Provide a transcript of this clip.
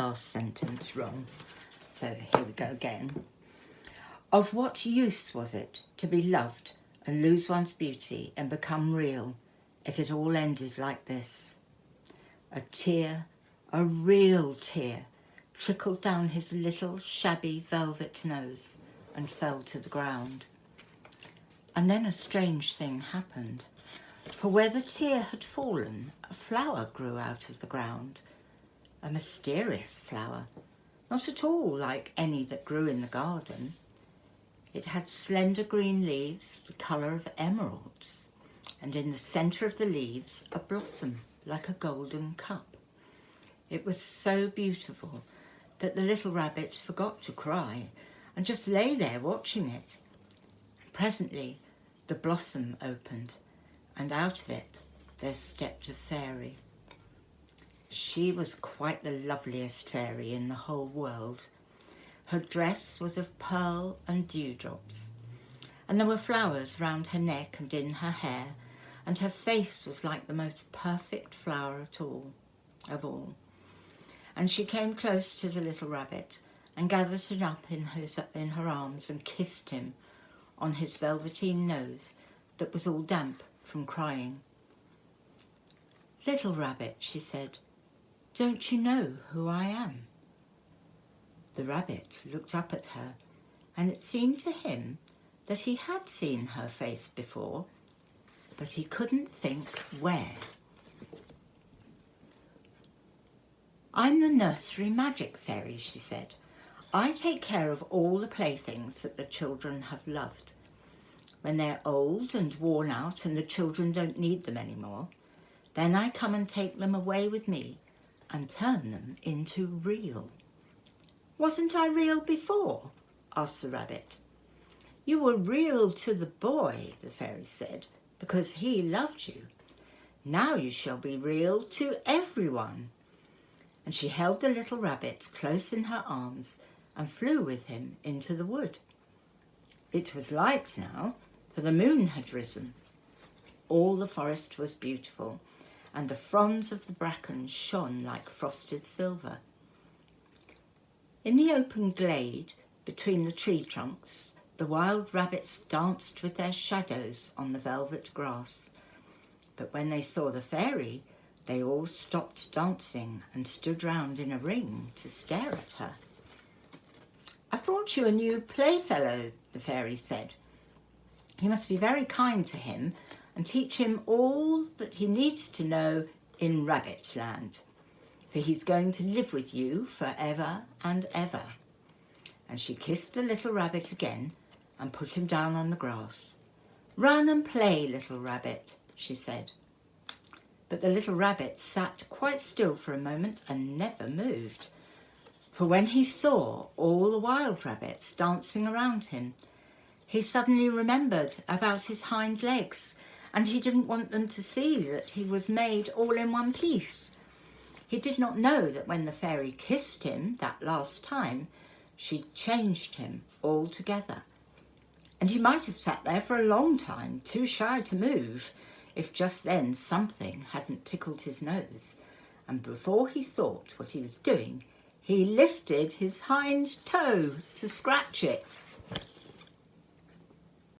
last sentence wrong. So here we go again. Of what use was it to be loved and lose one's beauty and become real if it all ended like this? A tear, a real tear, trickled down his little shabby velvet nose and fell to the ground. And then a strange thing happened, for where the tear had fallen, a flower grew out of the ground, a mysterious flower, not at all like any that grew in the garden. It had slender green leaves, the colour of emeralds, and in the centre of the leaves a blossom like a golden cup. It was so beautiful that the little rabbit forgot to cry and just lay there watching it. Presently the blossom opened, and out of it there stepped a fairy. She was quite the loveliest fairy in the whole world. Her dress was of pearl and dewdrops, and there were flowers round her neck and in her hair, and her face was like the most perfect flower of all. And she came close to the little rabbit and gathered him up in her arms and kissed him on his velveteen nose that was all damp from crying. "Little rabbit," she said, "don't you know who I am?" The rabbit looked up at her, and it seemed to him that he had seen her face before, but he couldn't think where. "I'm the nursery magic fairy," she said. "I take care of all the playthings that the children have loved. When they're old and worn out and the children don't need them anymore, then I come and take them away with me and turn them into real." "Wasn't I real before?" asked the rabbit. "You were real to the boy," the fairy said, "because he loved you. Now you shall be real to everyone." And she held the little rabbit close in her arms and flew with him into the wood. It was light now, for the moon had risen. All the forest was beautiful, and the fronds of the bracken shone like frosted silver. In the open glade between the tree trunks, the wild rabbits danced with their shadows on the velvet grass. But when they saw the fairy, they all stopped dancing and stood round in a ring to stare at her. "I've brought you a new playfellow," the fairy said. "You must be very kind to him and teach him all that he needs to know in Rabbit Land, for he's going to live with you forever and ever." And she kissed the little rabbit again and put him down on the grass. "Run and play, little rabbit," she said. But the little rabbit sat quite still for a moment and never moved. For when he saw all the wild rabbits dancing around him, he suddenly remembered about his hind legs, and he didn't want them to see that he was made all in one piece. He did not know that when the fairy kissed him that last time, she'd changed him altogether. And he might have sat there for a long time, too shy to move, if just then something hadn't tickled his nose. And before he thought what he was doing, he lifted his hind toe to scratch it.